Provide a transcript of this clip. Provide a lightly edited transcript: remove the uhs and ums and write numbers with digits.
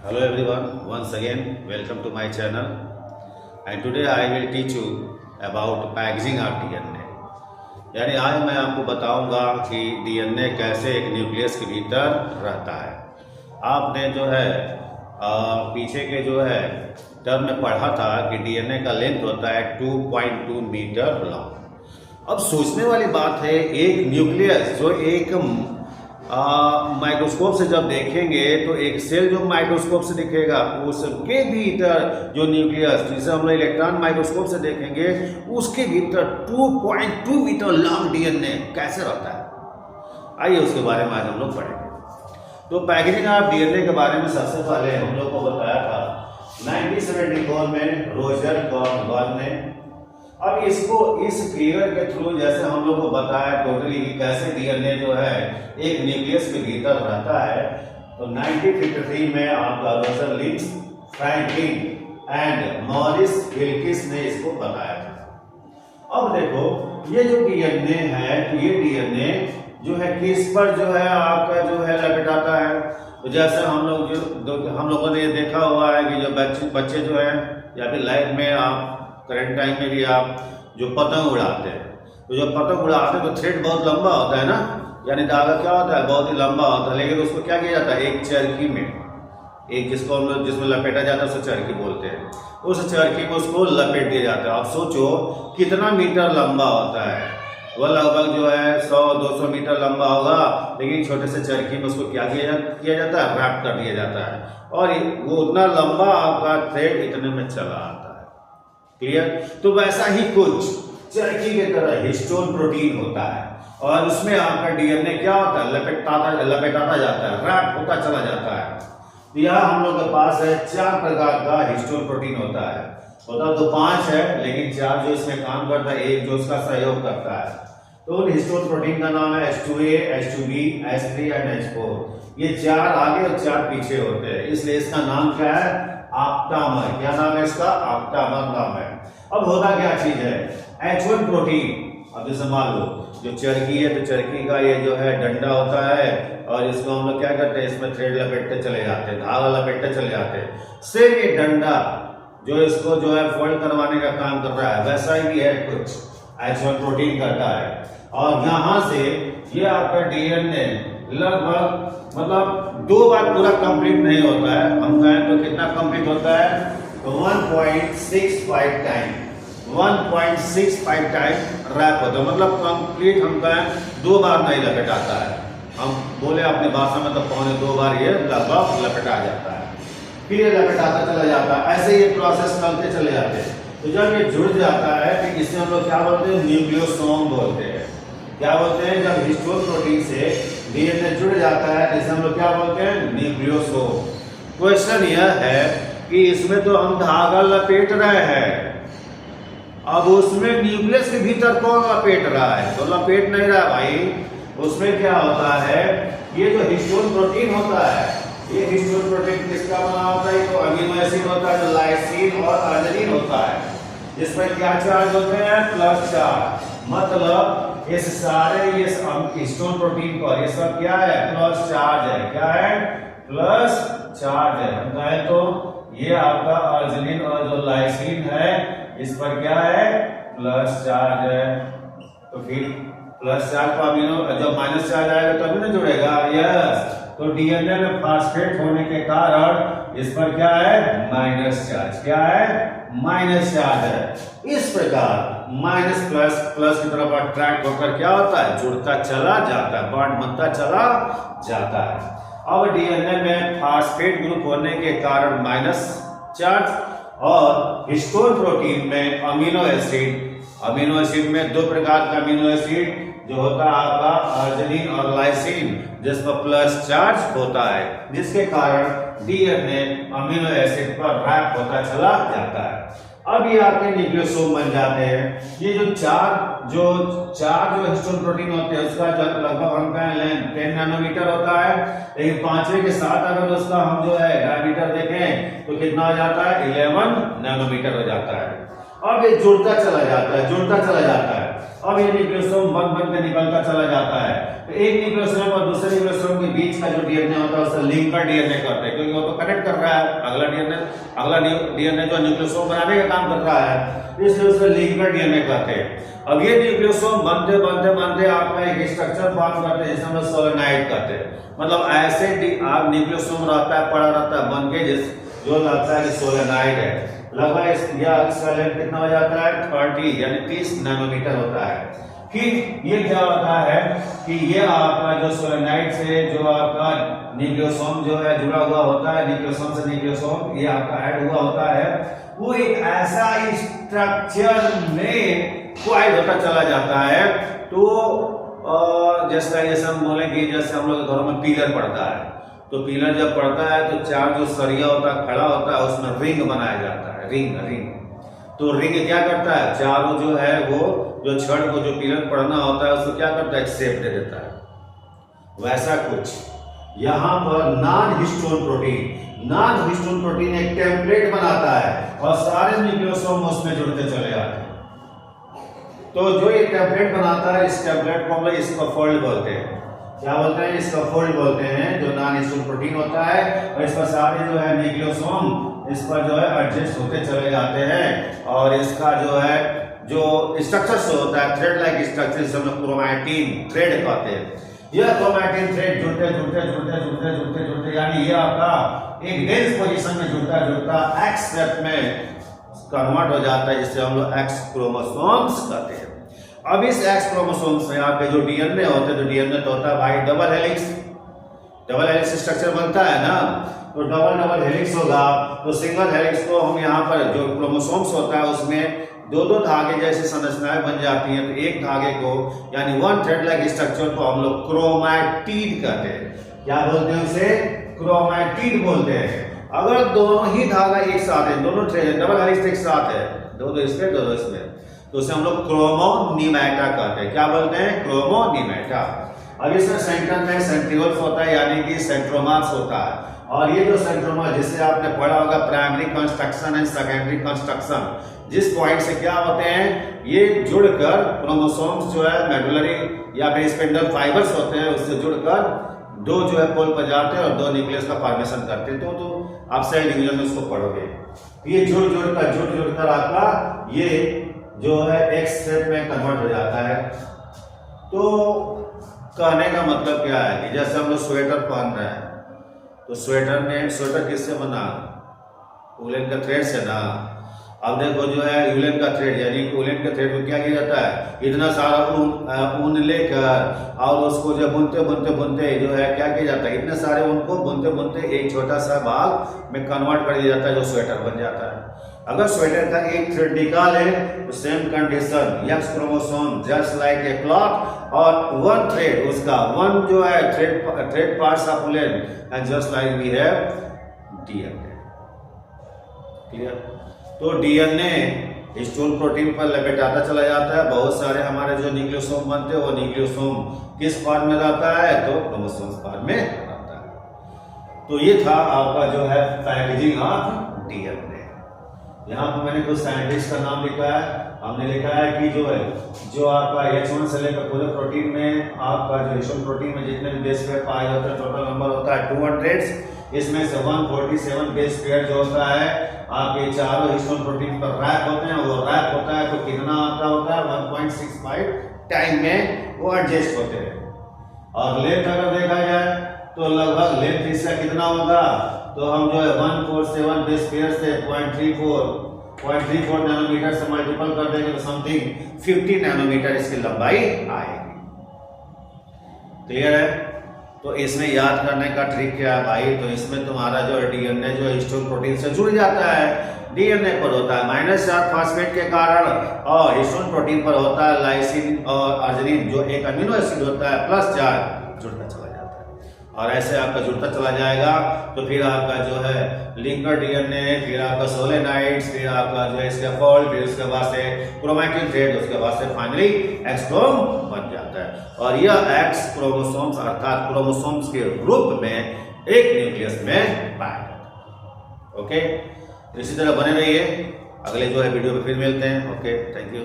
Hello everyone, once again welcome to my channel, and today I will teach you about packaging of DNA। यानी आज मैं आपको बताऊंगा कि DNA कैसे एक न्यूक्लियस के भीतर रहता है। आपने जो है पीछे के जो है टर्म में पढ़ा था कि DNA का लेंथ होता है 2.2 मीटर लॉन्ग। अब सोचने वाली बात है, एक न्यूक्लियस जो एक माइक्रोस्कोप से जब देखेंगे तो एक सेल जो माइक्रोस्कोप से दिखेगा उसके भीतर जो न्यूक्लियस जिसे हम लोग इलेक्ट्रॉन माइक्रोस्कोप से देखेंगे उसके भीतर 2.2 मीटर लॉन्ग डीएनए कैसे रहता है। आइए उसके बारे में आज हम लोग पढ़ेंगे। तो पैकेजिंग ऑफ डीएनए के बारे में सबसे पहले हम लोग को बताया था 1974 में रोजर कॉर्नवाल ने। अब इसको इस फिगर के थ्रू जैसे हम लोग को बताया टोटली कि कैसे डीएनए जो है एक न्यूक्लियस के भीतर रहता है, तो 1953 में आपका Rosalind, Franklin and Maurice Wilkins ने इसको बताया था। अब देखो ये जो डीएनए है, तो ये डीएनए जो है किस पर जो है आपका जो है लपेटाता है। तो जैसे हम लोगों ने ये देखा हुआ है कि जो बच्चे जो है या फिर लाइफ में आप करंट टाइम में भी आप जो पतंग उड़ाते हैं, तो जब पतंग उड़ाते हैं तो थ्रेड बहुत लंबा होता है ना, यानी धागा क्या होता है बहुत ही लंबा होता है, लेकिन उसको क्या किया जाता है एक चरखी में, एक जिसमें लपेटा जाता है उसे चरखी बोलते हैं, उस चरखी में उसको लपेट दिया जाता है। अब सोचो कितना मीटर लंबा होता है, वह लगभग जो है 100-200 मीटर लंबा होगा, लेकिन छोटे से चरखी में उसको क्या किया जाता है रैप कर दिया जाता है, और वो उतना लंबा आपका थ्रेड इतने में चला आता है। क्लियर? तो वैसा ही कुछ चरखी की तरह हिस्टोन प्रोटीन होता है, और उसमें आपका डीएनए क्या होता है लपेटाता जाता है, रैप होता चला जाता है। तो यह हम लोग के पास है 4 प्रकार का हिस्टोन प्रोटीन होता तो 5 है, लेकिन 4 जो इसमें काम करता है, एक जो उसका सहयोग करता है। तो उन हिस्टोन प्रोटीन का नाम है H2A, H2B, H3 and H4। ये 4 आगे और 4 पीछे होते हैं, इसलिए इसका नाम क्या है ऑप्टामर। क्या नाम है इसका? ऑप्टामर नाम है। अब होता क्या चीज है H1 प्रोटीन। अब जैसे मान लो जो चरखी है, तो चरखी का ये जो है डंडा होता है, और इसको हम लोग क्या करते हैं इसमें थ्रेड लपेटते चले जाते हैं, धागा लपेटते चले जाते हैं। सेम ये डंडा जो इसको जो है फोल्ड करवाने का काम कर रहा है, वैसा ही है कुछ H1 प्रोटीन करता है। और यहाँ से ये आपका डीएनए लगभग मतलब 2 बार पूरा कंप्लीट नहीं होता है। हम कहें तो कितना कंप्लीट होता है? तो 1.65 टाइम रैप होता है, मतलब कंप्लीट हम कहें 2 बार नहीं लपेटाता है। हम बोले अपनी भाषा में तो 1.25-2 बार ये लगभग लपेटा जाता है, फिर ये लपेटाता चला जाता है। ऐसे ये प्रोसेस चलते चले जाते हैं। तो जब ये जुड़ जाता है तो इसे हम लोग क्या बोलते हैं? न्यूक्लियोसोम बोलते हैं। क्या बोलते हैं? जब हिस्टोन प्रोटीन से डीएनए जुड़ जाता है तो इसे हम लोग क्या बोलते हैं? न्यूक्लियोसोम। क्वेश्चन यह है कि इसमें तो हम धागा लपेट रहे हैं, अब उसमें न्यूक्लियस के भीतर कौन लपेट रहा है? तो लपेट नहीं रहा भाई। उसमें क्या होता है, ये जो हिस्टोन प्रोटीन होता है, ये हिस्टोन प्रोटीन किसका बना होता है? तो अमीनो एसिड होता है, जो लाइसिन और अर्जिनिन होता है, जिसमें क्या चार्ज होते हैं? Plus charge. मतलब इस सारे ये हिस्टोन प्रोटीन पर ये सब क्या है? प्लस चार्ज है। क्या है? प्लस चार्ज है। हम कहें तो ये आपका अर्जिनिन और जो लाइसिन है इस पर क्या है? प्लस चार्ज है। तो फिर प्लस चार्ज को अमीनो जब माइनस चार्ज आएगा तो अमीनो जुड़ेगा। यस, तो डीएनए में फास्फेट होने के कारण इस पर क्या है? Minus charge. क्या है? माइनस चार्ज है। इस प्रकार माइनस प्लस प्लस की तरफ अट्रैक्ट होकर क्या होता है? जुड़ता चला जाता है, बॉन्ड बनता चला जाता है। अब डीएनए में फास्फेट ग्रुप होने के कारण माइनस चार्ज, और हिस्टोन प्रोटीन में अमीनो एसिड में 2 प्रकार का अमीनो एसिड जो होता है आपका अर्जिनिन और लाइसिन, जिस पर प्लस चार्ज होता है, जिसके कारण डीएनए अमीनो एसिड पर रैप होता चला जाता है। अब ये आपके न्यूक्लियोसोम बन जाते हैं। ये जो चार हिस्टोन प्रोटीन होते हैं उसका लगभग हम कहें लेंथ 10 नैनोमीटर होता है, लेकिन 5वें के साथ अगर उसका हम जो है डायमीटर देखें तो कितना हो जाता है? 11 नैनोमीटर हो जाता है। अब ये जुड़ता चला जाता है अब ये न्यूक्लियोसोम बन के निकलता चला जाता है। तो एक न्यूक्लियोसोम और दूसरे न्यूक्लियोसोम के बीच का जो डीएनए होता है उसे लिंकर डीएनए कहते हैं, क्योंकि वो तो कनेक्ट कर रहा है। अगला डीएनए जो न्यूक्लियोसोम बनाने का काम कर रहा है, इसलिए उसे लिंकर डीएनए कहते हैं। अब ये न्यूक्लियोसोम बनते आपका एक स्ट्रक्चर फॉर्म करते हैं जिसे हम लोग सोलेनॉइड कहते हैं। मतलब ऐसे न्यूक्लियोसोम रहता है, पड़ा रहता है बन के, जो लगता है कि सोलेनॉइड है। लगभग इसका लेंथ कितना हो जाता है 30 यानी 30 नैनोमीटर होता है। फिर ये क्या होता है कि ये आपका जो सोलेनॉइड से जो आपका न्यूक्लियोसोम जो है जुड़ा हुआ होता है, न्यूक्लियोसोम से न्यूक्लियोसोम ये आपका ऐड हुआ होता है, वो एक ऐसा स्ट्रक्चर में क्वाइल होता चला जाता है। तो जैसे हम बोले कि जैसे हम लोग घरों में पिलर पड़ता है, तो पिलर जब पड़ता है तो चार जो सरिया होता है खड़ा होता है, उसमें रिंग बनाया जाता है, रिंग। तो रिंग क्या करता है, चारों जो है वो जो छड़ को जो पिलर पड़ना होता है उसको क्या करता है, एक शेप दे देता है। वैसा कुछ यहाँ पर नॉन हिस्टोन प्रोटीन एक टेम्पलेट बनाता है और सारे न्यूक्लियोसोम उसमें जुड़ते चले जाते हैं। तो जो ये टेम्पलेट बनाता है, इस टेम्पलेट को हम लोग स्कैफोल्ड बोलते हैं। क्या बोलते हैं, स्कैफोल्ड बोलते हैं, जो नॉन हिस्टोन प्रोटीन होता है और इस पर सारे जो है न्यूक्लियोसोम इस पर जो है एडजस्ट होते चले जाते हैं। और इसका जो है जो स्ट्रक्चर से होता है थ्रेड लाइक स्ट्रक्चर, जिसे हम लोग क्रोमैटिन थ्रेड कहते हैं। यह क्रोमैटिन थ्रेड जुड़ते यानी ये आपका एक डेंस पोजीशन में जुड़ता एक्स शेप में कन्वर्ट हो जाता है, जिससे हम लोग एक्स क्रोमोसोम्स कहते हैं। अब इस एक्स क्रोमोसोम्स में आपके जो डीएनए होते हैं, तो डीएनए तो होता है भाई डबल हेलिक्स स्ट्रक्चर बनता है ना। तो डबल हेलिक्स होगा, तो सिंगल हेलिक्स को हम यहाँ पर जो क्रोमोसोम्स होता है उसमें दो धागे जैसी संरचनाएं बन जाती हैं। तो एक धागे को यानी वन थ्रेड लाइक स्ट्रक्चर को हम लोग क्रोमैटिड कहते हैं। क्या बोलते हैं उसे, क्रोमैटिड बोलते हैं। अगर दोनों ही धागा एक साथ है, दोनों डबल हेलिक्स एक साथ है, दो इसमें, तो उसे हम लोग क्रोमोनीमेटा कहते हैं। क्या बोलते हैं, क्रोमोनीमेटा। अब इसमें सेंटर में सेंट्रियोल्स होता है यानी कि सेंट्रोमर्स होता है। और ये जो सेंट्रोमर जिससे आपने पढ़ा होगा primary constriction and secondary constriction, जिस पॉइंट से क्या होते हैं, ये जुड़कर क्रोमोसोम्स जो है मेडुलरी या फिर स्पिंडल फाइबर्स होते हैं, उससे जुड़कर दो जो है पोल पर जाते हैं और दो न्यूक्लियस का फॉर्मेशन करते हैं। तो आप सेल डिवीजन में उसको पढ़ोगे। ये जुड़ आपका ये जो है एक्स शेप में कन्वर्ट हो जाता है। तो कहने का मतलब क्या है कि जैसे हम लोग स्वेटर पहन रहे हैं, तो स्वेटर किससे बना, वूलन का थ्रेड से ना। अब देखो जो है यूलन का थ्रेड यानी वूलन के थ्रेड को क्या किया जाता है, इतना सारा ऊन लेकर और उसको जो बुनते जो है क्या किया जाता है, इतने सारे ऊन को बुनते एक छोटा सा भाग में कन्वर्ट कर दिया जाता है, जो स्वेटर बन जाता है। अगर स्वेटर का एक थ्रेड निकाले तो same condition, X chromosome just like a cloth, और वन थ्रेड उसका वन जो है thread parts of woollen and just like we have DNA. Clear. तो डीएनए हिस्टोन प्रोटीन पर लपेटाता चला जाता है। बहुत सारे हमारे जो न्यूक्लियोसोम बनते हैं वो न्यूक्लियोसोम किस फॉर्म में रहता है, तो क्रोमोसोम्स फॉर्म में रहता है। तो ये था आपका जो है पैकेजिंग ऑफ डीएनए। यहाँ पर मैंने कुछ साइंटिस्ट का नाम लिखा है। हमने लिखा है कि जो आपका H1 से लेकर पूरे प्रोटीन में आपका जो हिस्टोन प्रोटीन में जितने भी बेस पेयर पाए जाते हैं टोटल नंबर होता है 200। इसमें से 147 बेस पेयर जो होता है आपके चारों हिस्टोन प्रोटीन पर रैप होते हैं। वो रैप होता है तो कितना आता होता है 1.65 टाइम में वो एडजस्ट होते हैं। और लेंथ अगर देखा जाए तो लगभग लेंथ इसका कितना होगा, तो हम जो है 147 बेस पेयर से 0.34 नैनोमीटर से मल्टीपल कर देंगे तो समथिंग 50 नैनोमीटर इसकी लंबाई आएगी। क्लियर है। तो इसमें याद करने का ट्रिक क्या है भाई, तो इसमें तुम्हारा जो डीएनए जो हिस्टोन प्रोटीन से जुड़ जाता है, डीएनए पर होता है -4 फास्फेट के कारण और हिस्टोन प्रोटीन पर होता है लाइसिन और अर्जिनिन जो एक अमीनो एसिड होता है +4 जुड़ता चला जाता है। और ऐसे आपका जुड़ता चला जाएगा तो फिर आपका जो है लिंकर डीएनए, फिर आपका सोलेनाइड्स, फिर आपका जो है स्कैफोल्ड, फिर उसके बाद से क्रोमैटिन थ्रेड, उसके बाद से फाइनली एक्सक्रोम बन जाता है। और यह एक्स क्रोमोसोम्स अर्थात क्रोमोसोम्स के रूप में एक न्यूक्लियस में पाया जाता है। ओके, इसी तरह बने रहिए। अगले जो है वीडियो में फिर मिलते हैं। Okay, thank you.